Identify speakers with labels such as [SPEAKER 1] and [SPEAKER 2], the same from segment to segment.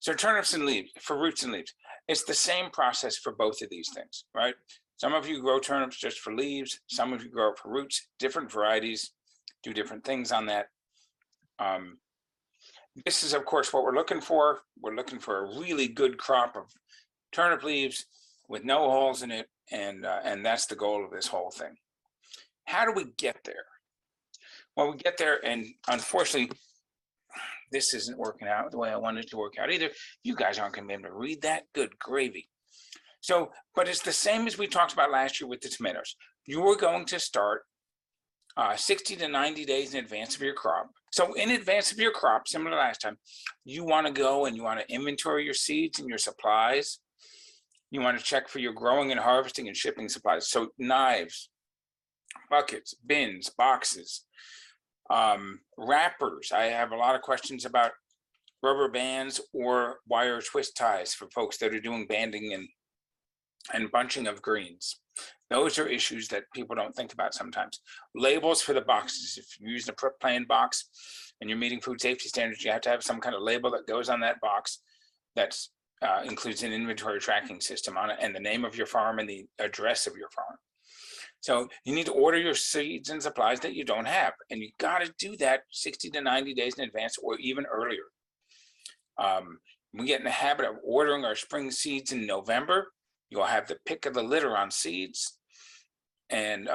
[SPEAKER 1] So turnips and leaves, for roots and leaves, it's the same process for both of these things, right? Some of you grow turnips just for leaves. Some of you grow it for roots, different varieties, do different things on that. This is, of course, what we're looking for. We're looking for a really good crop of turnip leaves with no holes in it, and that's the goal of this whole thing. How do we get there? Well, we get there, and unfortunately, this isn't working out the way I wanted it to work out either. You guys aren't going to be able to read that. Good gravy. So, but it's the same as we talked about last year with the tomatoes. You are going to start 60 to 90 days in advance of your crop. So in advance of your crop, similar to last time, you want to go and you want to inventory your seeds and your supplies. You want to check for your growing and harvesting and shipping supplies. So knives, buckets, bins, boxes, wrappers. I have a lot of questions about rubber bands or wire twist ties for folks that are doing banding and bunching of greens. Those are issues that people don't think about sometimes. Labels for the boxes. If you're using a prep plan box and you're meeting food safety standards, you have to have some kind of label that goes on that box that includes an inventory tracking system on it and the name of your farm and the address of your farm. So you need to order your seeds and supplies that you don't have, and you got to do that 60 to 90 days in advance or even earlier. We get in the habit of ordering our spring seeds in November. You'll have the pick of the litter on seeds and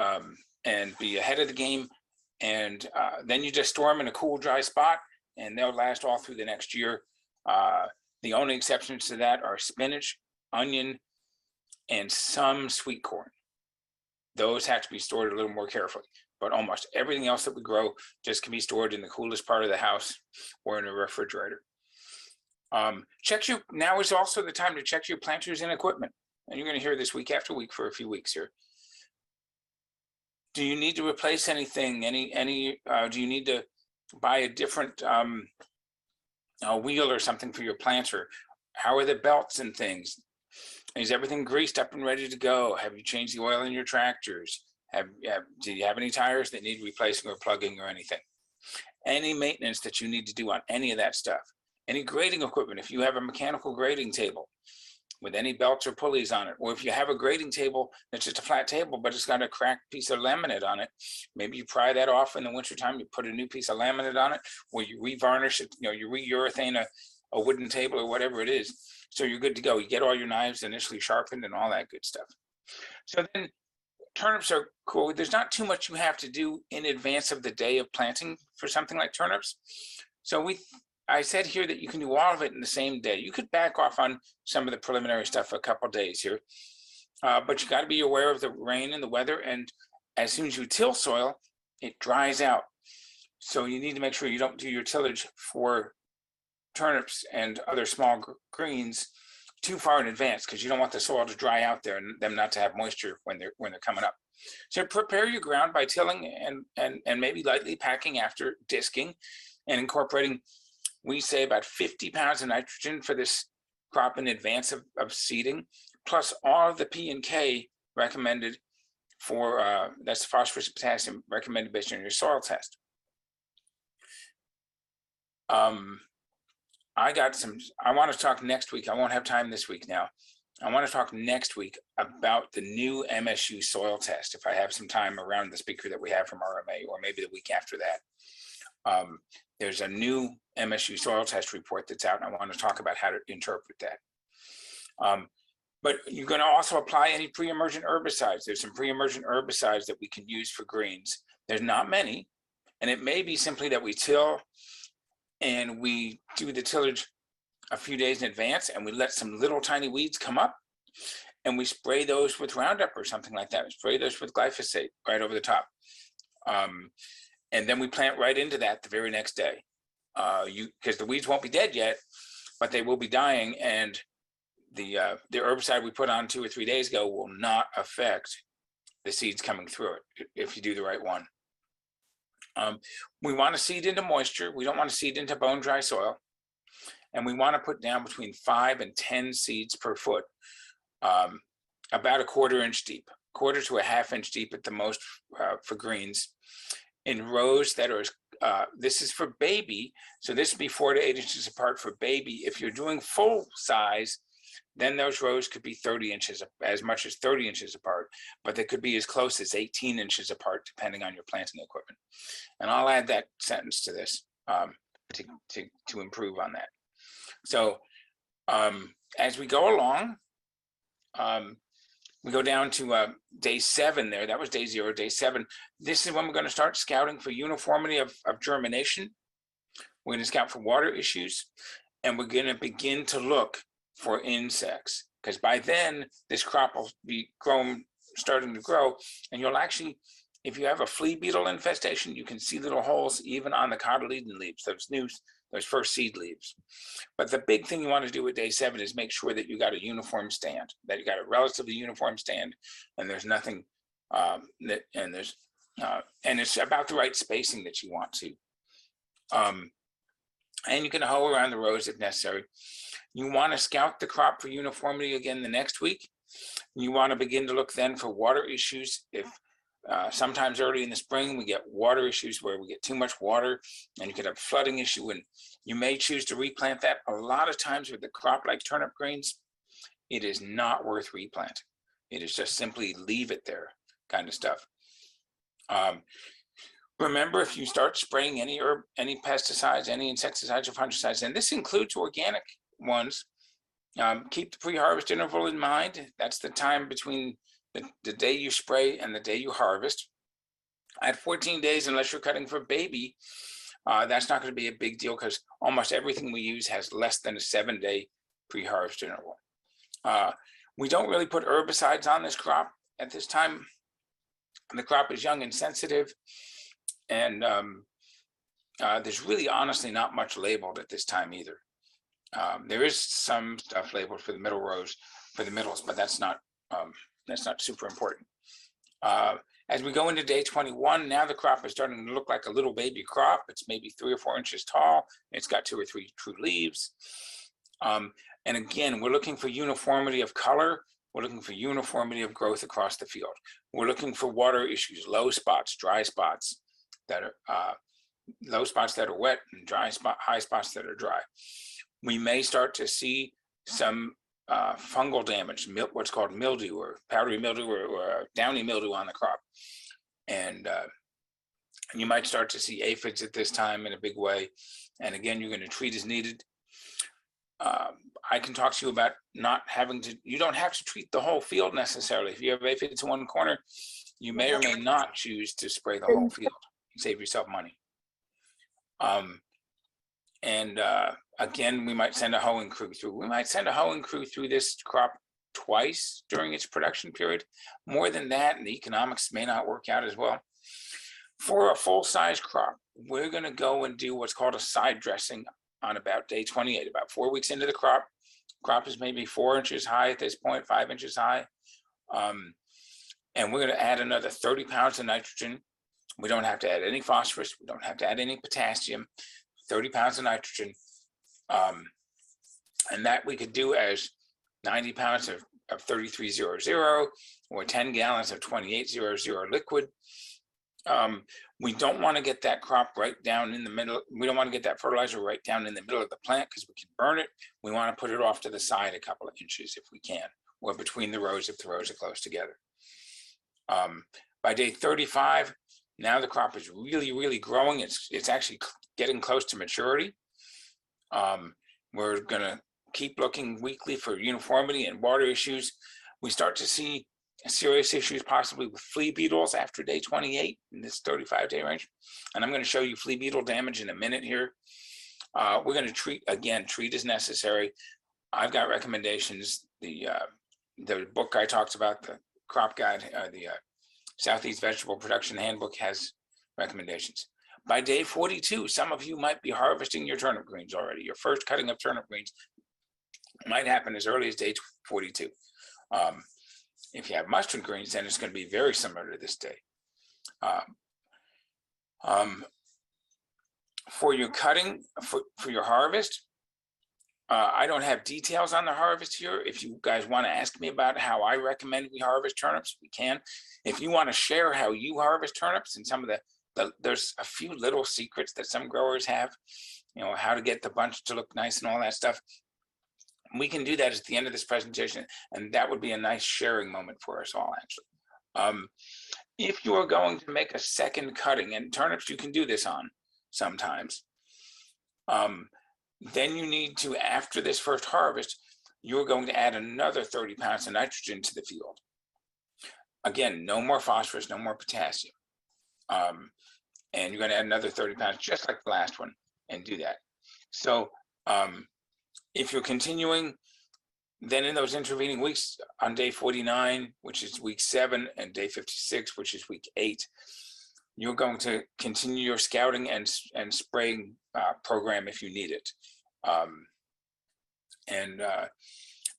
[SPEAKER 1] be ahead of the game. And then you just store them in a cool, dry spot, and they'll last all through the next year. The only exceptions to that are spinach, onion, and some sweet corn. Those have to be stored a little more carefully, but almost everything else that we grow just can be stored in the coolest part of the house or in a refrigerator. Now is also the time to check your planters and equipment. And you're going to hear this week after week for a few weeks here. Do you need to replace anything? Do you need to buy a different wheel or something for your planter? How are the belts and things? Is everything greased up and ready to go? Have you changed the oil in your tractors? Do you have any tires that need replacing or plugging or anything? Any maintenance that you need to do on any of that stuff? Any grading equipment, if you have a mechanical grading table with any belts or pulleys on it, or if you have a grading table that's just a flat table, but it's got a cracked piece of laminate on it, maybe you pry that off in the wintertime, you put a new piece of laminate on it, or you revarnish it, you re-urethane a wooden table or whatever it is. So you're good to go. You get all your knives initially sharpened and all that good stuff. So then turnips are cool. There's not too much you have to do in advance of the day of planting for something like turnips. So I said here that you can do all of it in the same day. You could back off on some of the preliminary stuff for a couple of days here, but you got to be aware of the rain and the weather. And as soon as you till soil, it dries out. So you need to make sure you don't do your tillage for turnips and other small greens too far in advance, because you don't want the soil to dry out there and them not to have moisture when they're coming up. So prepare your ground by tilling and maybe lightly packing after disking and incorporating, we say, about 50 pounds of nitrogen for this crop in advance of seeding, plus all of the P and K recommended for, that's phosphorus and potassium recommended based on your soil test. I want to talk next week. I won't have time this week now. I want to talk next week about the new MSU soil test, if I have some time around the speaker that we have from RMA, or maybe the week after that. There's a new MSU soil test report that's out, and I want to talk about how to interpret that. But you're going to also apply any pre-emergent herbicides. There's some pre-emergent herbicides that we can use for greens. There's not many, and it may be simply that we till and we do the tillage a few days in advance, and we let some little tiny weeds come up, and we spray those with Roundup or something like that. We spray those with glyphosate right over the top. And then we plant right into that the very next day. Because the weeds won't be dead yet, but they will be dying, and the herbicide we put on 2 or 3 days ago will not affect the seeds coming through it if you do the right one. We want to seed into moisture. We don't want to seed into bone dry soil. And we want to put down between 5 and 10 seeds per foot, about a 1/4 inch deep, 1/4 to a 1/2 inch deep at the most for greens, in rows that are this is for baby. So this would be 4 to 8 inches apart for baby. If you're doing full size, then those rows could be 30 inches, as much as 30 inches apart, but they could be as close as 18 inches apart, depending on your planting equipment. And I'll add that sentence to this to improve on that. So as we go along, we go down to day 7 there. That was day 0. Day 7. This is when we're going to start scouting for uniformity of germination. We're going to scout for water issues, and we're going to begin to look for insects, because by then this crop will be starting to grow, and you'll actually, if you have a flea beetle infestation, you can see little holes even on the cotyledon leaves, those first seed leaves. But the big thing you want to do with day 7 is make sure that you got a uniform stand, that you got a relatively uniform stand, and there's nothing and it's about the right spacing that you want to. And you can hoe around the rows if necessary. You want to scout the crop for uniformity again the next week. You want to begin to look then for water issues. If sometimes early in the spring we get water issues where we get too much water, and you could have a flooding issue, and you may choose to replant that. A lot of times with the crop like turnip greens, it is not worth replanting. It is just simply leave it there kind of stuff. Remember, if you start spraying any herb, any pesticides, any insecticides or fungicides, and this includes organic ones, keep the pre-harvest interval in mind. That's the time between the day you spray and the day you harvest. At 14 days, unless you're cutting for baby, that's not going to be a big deal, because almost everything we use has less than a 7-day pre-harvest interval. We don't really put herbicides on this crop at this time. The crop is young and sensitive, and there's really honestly not much labeled at this time either. There is some stuff labeled for the middle rows, for the middles, but that's not super important. As we go into day 21, now the crop is starting to look like a little baby crop. It's maybe 3 or 4 inches tall. It's got 2 or 3 true leaves. And again, we're looking for uniformity of color. We're looking for uniformity of growth across the field. We're looking for water issues, low spots, dry spots that are low spots that are wet, and high spots that are dry. We may start to see some fungal damage, what's called mildew or powdery mildew or downy mildew on the crop. And you might start to see aphids at this time in a big way. And again, you're going to treat as needed. I can talk to you about not having to, you don't have to treat the whole field necessarily. If you have aphids in one corner, you may or may not choose to spray the whole field and save yourself money. Again, we might send a hoeing crew through. We might send a hoeing crew through this crop twice during its production period. More than that, and the economics may not work out as well. For a full-size crop, we're going to go and do what's called a side dressing on about day 28, about 4 weeks into the crop. Crop is maybe 4 inches high at this point, 5 inches high. And we're going to add another 30 pounds of nitrogen. We don't have to add any phosphorus. We don't have to add any potassium. 30 pounds of nitrogen. And that we could do as 90 pounds of 3300 or 10 gallons of 2800 liquid. We don't want to get that crop right down in the middle. We don't want to get that fertilizer right down in the middle of the plant, because we can burn it. We want to put it off to the side a couple of inches if we can, or between the rows if the rows are close together. By day 35, now the crop is really, really growing. It's actually getting close to maturity. We're going to keep looking weekly for uniformity and water issues. We start to see serious issues possibly with flea beetles after day 28 in this 35-day range. And I'm going to show you flea beetle damage in a minute here. We're going to treat as necessary. I've got recommendations. The book I talked about, the crop guide, the Southeast Vegetable Production Handbook, has recommendations. By day 42, some of you might be harvesting your turnip greens already. Your first cutting of turnip greens might happen as early as day 42. If you have mustard greens, then it's going to be very similar to this day. For your cutting, for your harvest, I don't have details on the harvest here. If you guys want to ask me about how I recommend we harvest turnips, we can. If you want to share how you harvest turnips and some of the there's a few little secrets that some growers have, how to get the bunch to look nice and all that stuff. We can do that at the end of this presentation, and that would be a nice sharing moment for us all, actually. If you are going to make a second cutting, and turnips you can do this on sometimes, then you need to, after this first harvest, you're going to add another 30 pounds of nitrogen to the field. Again, no more phosphorus, no more potassium. And you're going to add another 30 pounds, just like the last one, and do that. So if you're continuing, then in those intervening weeks, on day 49, which is week 7, and day 56, which is week 8, you're going to continue your scouting and spraying program if you need it.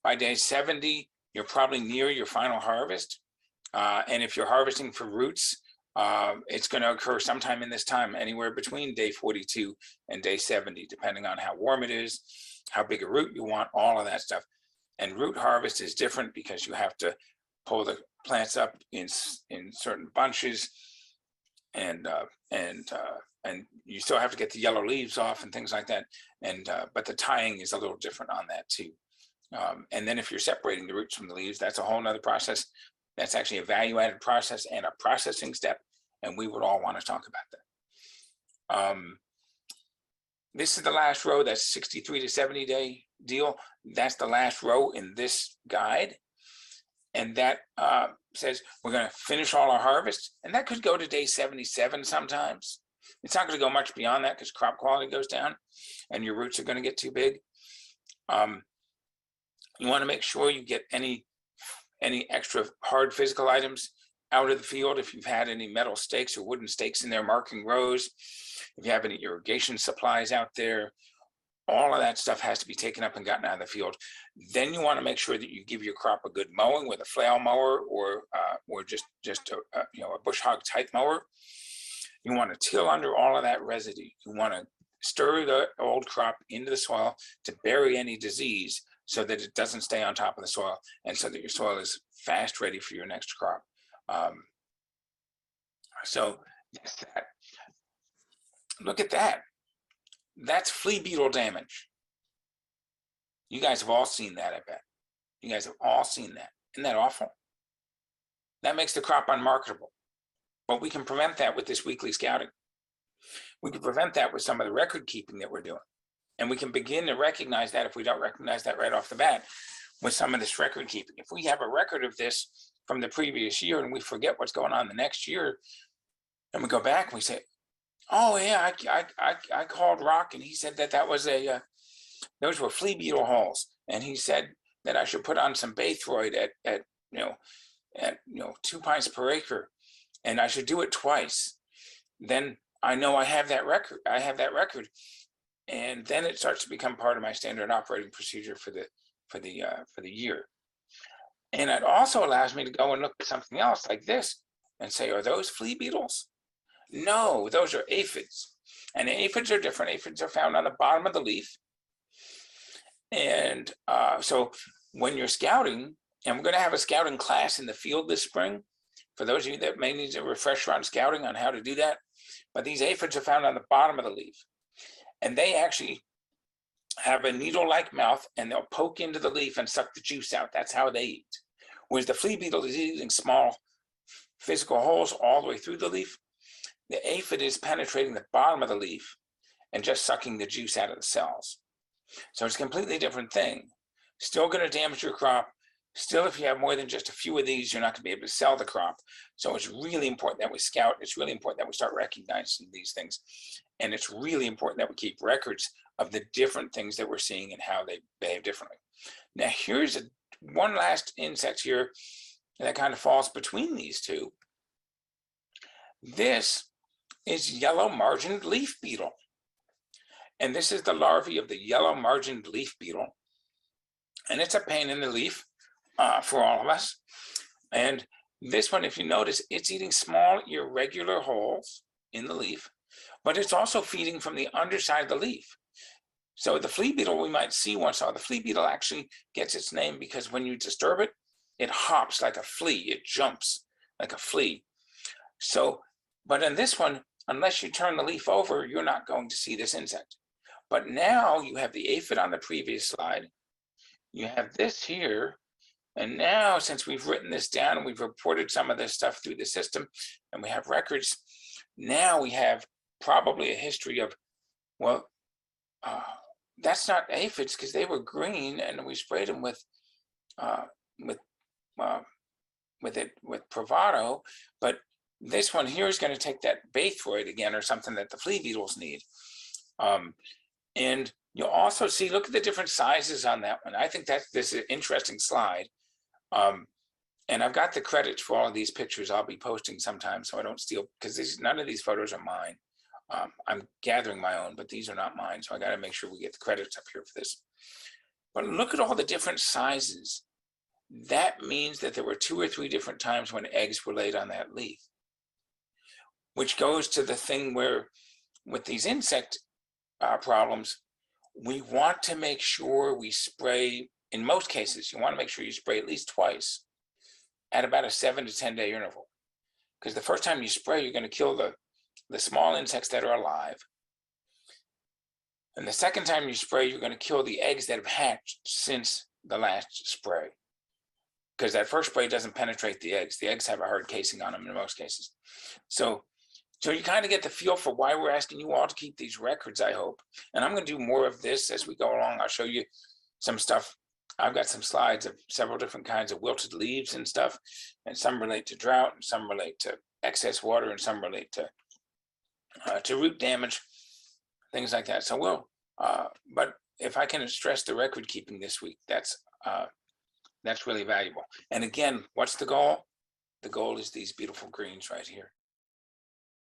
[SPEAKER 1] By day 70, you're probably near your final harvest. And if you're harvesting for roots, it's going to occur sometime in this time, anywhere between day 42 and day 70, depending on how warm it is, how big a root you want, all of that stuff. And root harvest is different because you have to pull the plants up in certain bunches, and you still have to get the yellow leaves off and things like that. But the tying is a little different on that too. And then if you're separating the roots from the leaves, that's a whole nother process. That's actually a value-added process and a processing step, and we would all want to talk about that. This is the last row. That's 63 to 70 day deal. That's the last row in this guide, and that says we're going to finish all our harvest, and that could go to day 77 sometimes. It's not going to go much beyond that because crop quality goes down and your roots are going to get too big. You want to make sure you get any extra hard physical items out of the field. If you've had any metal stakes or wooden stakes in there marking rows, if you have any irrigation supplies out there, all of that stuff has to be taken up and gotten out of the field. Then you want to make sure that you give your crop a good mowing with a flail mower or just a bush hog type mower. You want to till under all of that residue. You want to stir the old crop into the soil to bury any disease so that it doesn't stay on top of the soil, and so that your soil is fast ready for your next crop. So that's that. Look at that. That's flea beetle damage. You guys have all seen that, I bet. You guys have all seen that. Isn't that awful? That makes the crop unmarketable. But we can prevent that with this weekly scouting. We can prevent that with some of the record keeping that we're doing. And we can begin to recognize that, if we don't recognize that right off the bat, with some of this record keeping. If we have a record of this from the previous year and we forget what's going on the next year, and we go back and we say, oh yeah, I called Rock and he said that was those were flea beetle holes, and he said that I should put on some Baythroid at 2 pints per acre, and I should do it twice. Then I know I have that record. And then it starts to become part of my standard operating procedure for the year. And it also allows me to go and look at something else like this and say, are those flea beetles? No, those are aphids. And aphids are different. Aphids are found on the bottom of the leaf. And so when you're scouting, and we're going to have a scouting class in the field this spring, for those of you that may need a refresher on scouting on how to do that, but these aphids are found on the bottom of the leaf. And they actually have a needle-like mouth, and they'll poke into the leaf and suck the juice out. That's how they eat. Whereas the flea beetle is eating small physical holes all the way through the leaf. The aphid is penetrating the bottom of the leaf and just sucking the juice out of the cells. So it's a completely different thing. Still going to damage your crop. Still, if you have more than just a few of these, you're not going to be able to sell the crop. So it's really important that we scout. It's really important that we start recognizing these things. And it's really important that we keep records of the different things that we're seeing and how they behave differently. Now, here's one last insect here that kind of falls between these two. This is yellow margined leaf beetle. And this is the larvae of the yellow margined leaf beetle. And it's a pain in the leaf for all of us. And this one, if you notice, it's eating small irregular holes in the leaf, but it's also feeding from the underside of the leaf. So the flea beetle we might see once, the flea beetle actually gets its name because when you disturb it, it hops like a flea, it jumps like a flea. So, but in this one, unless you turn the leaf over, you're not going to see this insect. But now you have the aphid on the previous slide. You have this here. And now, since we've written this down and we've reported some of this stuff through the system and we have records, now we have probably a history of, well, that's not aphids because they were green and we sprayed them with Bravado, but this one here is going to take that Baythroid again or something that the flea beetles need. And you'll also see, look at the different sizes on that one. I think this is an interesting slide. And I've got the credits for all of these pictures I'll be posting sometime so I don't steal, because none of these photos are mine. I'm gathering my own, but these are not mine. So I got to make sure we get the credits up here for this. But look at all the different sizes. That means that there were 2 or 3 different times when eggs were laid on that leaf, which goes to the thing where with these insect problems, we want to make sure we spray, in most cases, you want to make sure you spray at least twice at about a 7 to 10 day interval. Because the first time you spray, you're going to kill the small insects that are alive. And the second time you spray, you're going to kill the eggs that have hatched since the last spray. Because that first spray doesn't penetrate the eggs. The eggs have a hard casing on them in most cases. So you kind of get the feel for why we're asking you all to keep these records, I hope. And I'm going to do more of this as we go along. I'll show you some stuff. I've got some slides of several different kinds of wilted leaves and stuff. And some relate to drought, and some relate to excess water, and some relate to root damage, things like that. So but if I can stress the record keeping this week, that's really valuable. And again, what's the goal? The goal is these beautiful greens right here.